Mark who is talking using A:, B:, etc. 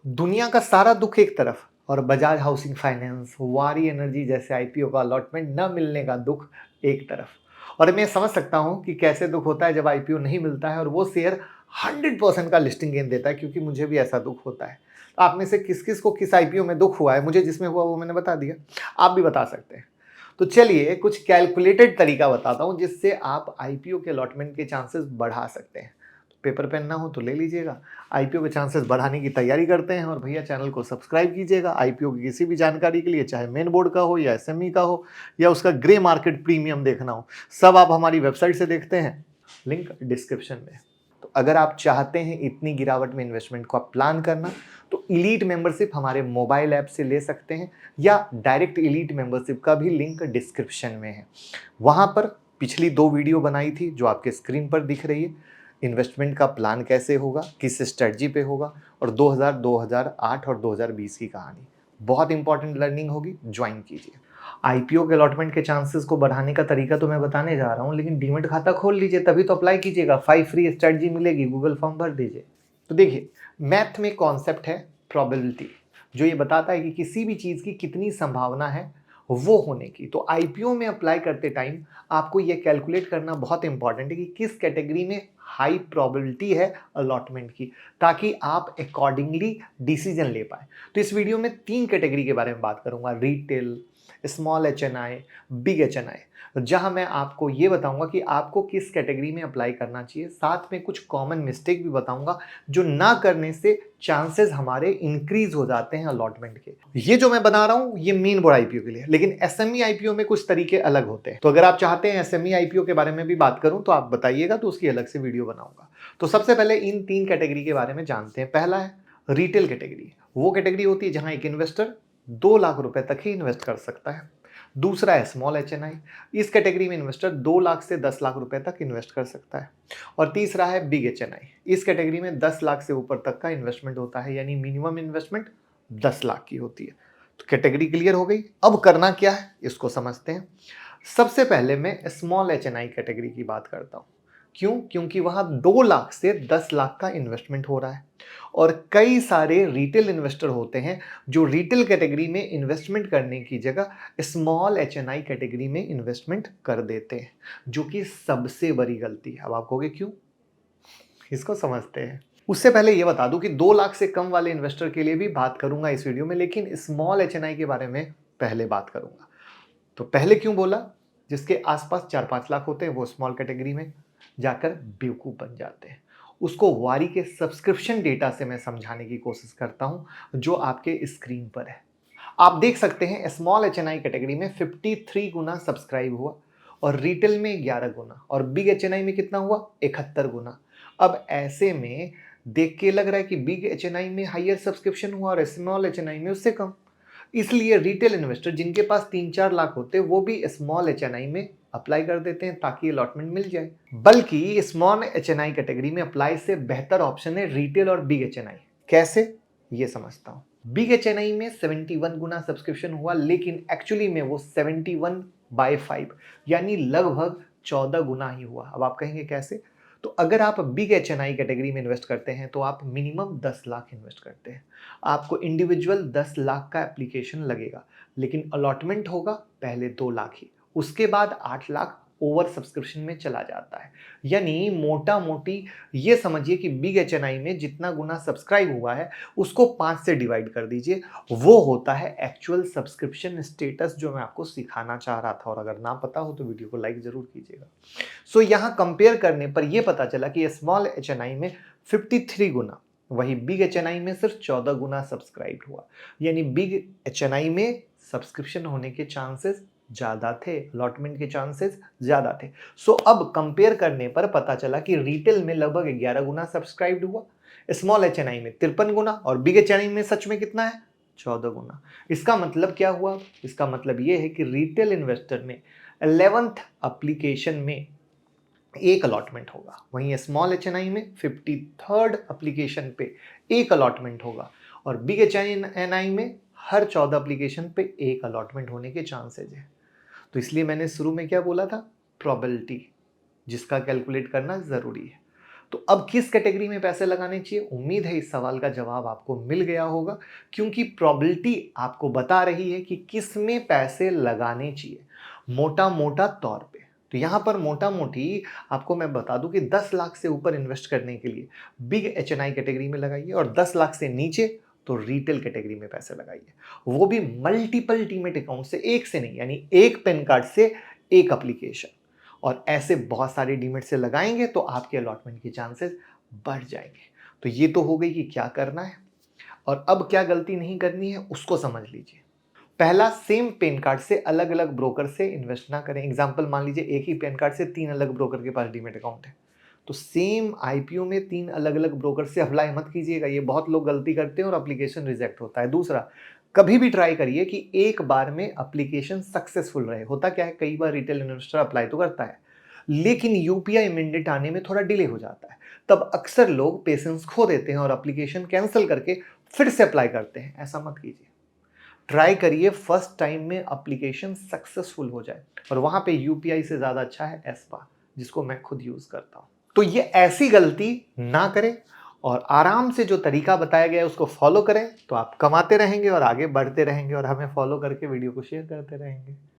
A: दुनिया का सारा दुख एक तरफ और बजाज हाउसिंग फाइनेंस, वारी एनर्जी जैसे आईपीओ का अलॉटमेंट न मिलने का दुख एक तरफ। और मैं समझ सकता हूं कि कैसे दुख होता है जब आईपीओ नहीं मिलता है और वो शेयर 100% का लिस्टिंग गेन देता है, क्योंकि मुझे भी ऐसा दुख होता है। तो आप में से किस किस को किस आईपीओ में दुख हुआ है? मुझे जिसमें हुआ वो मैंने बता दिया, आप भी बता सकते हैं। तो चलिए कुछ कैलकुलेटेड तरीका बताता हूं जिससे आप आईपीओ के अलॉटमेंट के चांसेस बढ़ा सकते हैं। पेपर पेन ना हो तो ले लीजिएगा। आईपीओ के चांसेस बढ़ाने की तैयारी करते हैं। और भैया चैनल को सब्सक्राइब कीजिएगा आईपीओ की किसी भी जानकारी के लिए, चाहे मेन बोर्ड का हो या एसएमई का हो या उसका ग्रे मार्केट प्रीमियम देखना हो, सब आप हमारी वेबसाइट से देखते हैं, लिंक डिस्क्रिप्शन में। तो अगर आप चाहते हैं इतनी गिरावट में इन्वेस्टमेंट को आप प्लान करना, तो इलीट मेंबरशिप हमारे मोबाइल ऐप से ले सकते हैं या डायरेक्ट इलीट मेंबरशिप का भी लिंक डिस्क्रिप्शन में है। वहां पर पिछली 2 वीडियो बनाई थी जो आपके स्क्रीन पर दिख रही है। इन्वेस्टमेंट का प्लान कैसे होगा, किस स्ट्रेटजी पे होगा, और 2008 और 2020 की कहानी, बहुत इंपॉर्टेंट लर्निंग होगी, ज्वाइन कीजिए। आईपीओ के अलॉटमेंट के चांसेस को बढ़ाने का तरीका तो मैं बताने जा रहा हूं, लेकिन डीमैट खाता खोल लीजिए तभी तो अप्लाई कीजिएगा। 5 फ्री स्ट्रेटजी मिलेगी, गूगल फॉर्म भर दीजिए। तो देखिए, मैथ में कॉन्सेप्ट है प्रोबेबिलिटी, जो ये बताता है कि किसी भी चीज की कितनी संभावना है वो होने की। तो आईपीओ में अप्लाई करते टाइम आपको ये कैलकुलेट करना बहुत इंपॉर्टेंट है कि किस कैटेगरी में हाई प्रोबेबिलिटी है अलॉटमेंट की, ताकि आप अकॉर्डिंगली डिसीजन ले पाए। तो इस वीडियो में 3 कैटेगरी के बारे में बात करूंगा, retail, small HNI, big HNI, जहां मैं आपको ये बताऊंगा कि आपको किस कैटेगरी में अप्लाई करना चाहिए। साथ में कुछ कॉमन मिस्टेक भी बताऊंगा जो ना करने से चांसेस हमारे इंक्रीज हो जाते हैं अलॉटमेंट के। ये जो मैं बना रहा हूं ये मेन बोर्ड आईपीओ के लिए, लेकिन एसएमई आईपीओ में कुछ तरीके अलग होते हैं। तो अगर आप चाहते हैं एसएमई आईपीओ के बारे में भी बात करूं तो आप बताइएगा, तो उसकी अलग से वीडियो बनाऊंगा। तो सबसे पहले इन 3 कैटेगरी के बारे में जानते हैं। पहला है रिटेल कैटेगरी। वो कैटेगरी होती है जहां एक इन्वेस्टर 2 लाख रुपए तक ही इन्वेस्ट कर सकता है। दूसरा है स्मॉल एचएनआई। इस कैटेगरी में इन्वेस्टर 2 लाख से 10 लाख रुपए तक इन्वेस्ट कर सकता है। और तीसरा है बिग एचएनआई। इस कैटेगरी में 10 लाख से ऊपर तक का इन्वेस्टमेंट होता है, यानी मिनिमम इन्वेस्टमेंट 10 लाख की होती है। तो कैटेगरी क्लियर हो गई। अब करना क्या है इसको समझते हैं। सबसे पहले मैं स्मॉल एचएनआई कैटेगरी की बात करता हूं। क्यों? क्योंकि वहां 2 लाख से 10 लाख का इन्वेस्टमेंट हो रहा है और कई सारे रिटेल इन्वेस्टर होते हैं जो रिटेल कैटेगरी में इन्वेस्टमेंट करने की जगह स्मॉल एचएनआई कैटेगरी में इन्वेस्टमेंट कर देते हैं, जो कि सबसे बड़ी गलती है। अब आप कहोगे क्यों? इसको समझते हैं। उससे पहले ये बता दूं कि 2 लाख से कम वाले इन्वेस्टर के लिए भी बात करूंगा इस वीडियो में, लेकिन स्मॉल एचएनआई के बारे में पहले बात करूंगा। तो पहले क्यों बोला? जिसके आसपास 4-5 लाख होते हैं वो स्मॉल कैटेगरी में जाकर बेवकूफ बन जाते हैं। उसको वारी के सब्सक्रिप्शन डेटा से मैं समझाने की कोशिश करता हूं, जो आपके स्क्रीन पर है। आप देख सकते हैं स्मॉल एचएनआई कैटेगरी में 53 गुना सब्सक्राइब हुआ और रिटेल में 11 गुना और बिग एचएनआई में कितना हुआ? 71 गुना। अब ऐसे में देख के लग रहा है कि बिग एचएनआई में हाईयर सब्सक्रिप्शन हुआ और स्मॉल एचएनआई में उससे कम। इसलिए रिटेल इन्वेस्टर जिनके पास 3-4 लाख होते हैं वो भी स्मॉल एचएनआई में अप्लाई कर देते हैं ताकि अलॉटमेंट मिल जाए। बल्कि स्मॉल एचएनआई कैटेगरी में अप्लाई से बेहतर ऑप्शन है रिटेल और बिग एचएनआई। कैसे? ये समझता हूं। बिग एचएनआई में 71 गुना सब्सक्रिप्शन हुआ, लेकिन एक्चुअली में वो 71/5 यानी लगभग 14 गुना ही हुआ। अब आप कहेंगे कैसे? तो अगर आप बिग एचएनआई कैटेगरी में इन्वेस्ट करते हैं तो आप मिनिमम 10 लाख इन्वेस्ट करते हैं। आपको इंडिविजुअल 10 लाख का एप्लीकेशन लगेगा, लेकिन अलॉटमेंट होगा पहले 2 लाख ही, उसके बाद 8 लाख ओवर सब्सक्रिप्शन में चला जाता है। यानी मोटा मोटी ये समझिए कि बिग एचएनआई में जितना गुना सब्सक्राइब हुआ है उसको 5 से डिवाइड कर दीजिए, वो होता है एक्चुअल सब्सक्रिप्शन स्टेटस, जो मैं आपको सिखाना चाह रहा था। और अगर ना पता हो तो वीडियो को लाइक जरूर कीजिएगा। सो यहां कंपेयर करने पर यह पता चला कि स्मॉल एचएनआई में 53 गुना, वही बिग एचएनआई में सिर्फ 14 गुना सब्सक्राइब हुआ। यानी बिग एचएनआई में सब्सक्रिप्शन होने के चांसेस ज्यादा थे, अलॉटमेंट के चांसेस ज्यादा थे। सो अब कंपेयर करने पर पता चला कि रिटेल में लगभग 11 गुना सब्सक्राइब्ड हुआ, स्मॉल एचएनआई में 53 गुना और बिग एचएनआई में सच में कितना है? 14 गुना। इसका मतलब क्या हुआ? इसका मतलब यह है कि रिटेल इन्वेस्टर में 11th एप्लीकेशन में एक अलॉटमेंट होगा, वहीं स्मॉल एचएनआई में 53rd एप्लीकेशन पे एक अलॉटमेंट होगा और बिग एचएनआई में हर 14 एप्लीकेशन पे एक अलॉटमेंट होने के चांसेस है। तो इसलिए मैंने शुरू में क्या बोला था? प्रोबेबिलिटी, जिसका कैलकुलेट करना जरूरी है। तो अब किस कैटेगरी में पैसे लगाने चाहिए? उम्मीद है इस सवाल का जवाब आपको मिल गया होगा, क्योंकि प्रोबेबिलिटी आपको बता रही है कि किस में पैसे लगाने चाहिए मोटा-मोटा तौर पे। तो यहाँ पर मोटा-मोटी आपको मैं बता दूँ कि 10 लाख से ऊपर इन्वेस्ट करने के लिए बिग एचएनआई कैटेगरी में लगाइए और 10 लाख से नीचे तो रिटेल कैटेगरी में पैसे लगाइए। वो भी मल्टीपल डीमैट अकाउंट से, एक से नहीं, यानी एक पैन कार्ड से एक एप्लीकेशन। और ऐसे बहुत सारे डीमैट से लगाएंगे तो आपके अलॉटमेंट के चांसेस बढ़ जाएंगे। तो ये तो हो गई कि क्या करना है, और अब क्या गलती नहीं करनी है उसको समझ लीजिए। पहला, सेम पैन कार्ड से अलग अलग ब्रोकर से इन्वेस्ट ना करें। एग्जाम्पल मान लीजिए एक ही पैन कार्ड से 3 अलग ब्रोकर के पास डीमैट अकाउंट है, तो सेम आईपीओ में 3 अलग अलग ब्रोकर से अप्लाई मत कीजिएगा। ये बहुत लोग गलती करते हैं और एप्लीकेशन रिजेक्ट होता है। दूसरा, कभी भी ट्राई करिए कि एक बार में एप्लीकेशन सक्सेसफुल रहे। होता क्या है, कई बार रिटेल इन्वेस्टर अप्लाई तो करता है लेकिन यूपीआई मैंडेट आने में थोड़ा डिले हो जाता है। तब अक्सर लोग पेशेंस खो देते हैं और एप्लीकेशन कैंसिल करके फिर से अप्लाई करते हैं। ऐसा मत कीजिए। ट्राई करिए फर्स्ट टाइम में एप्लीकेशन सक्सेसफुल हो जाए, और वहां पे यूपीआई से ज्यादा अच्छा है एसपा, जिसको मैं खुद यूज करता हूं। तो ये ऐसी गलती ना करें और आराम से जो तरीका बताया गया है उसको फॉलो करें, तो आप कमाते रहेंगे और आगे बढ़ते रहेंगे और हमें फॉलो करके वीडियो को शेयर करते रहेंगे।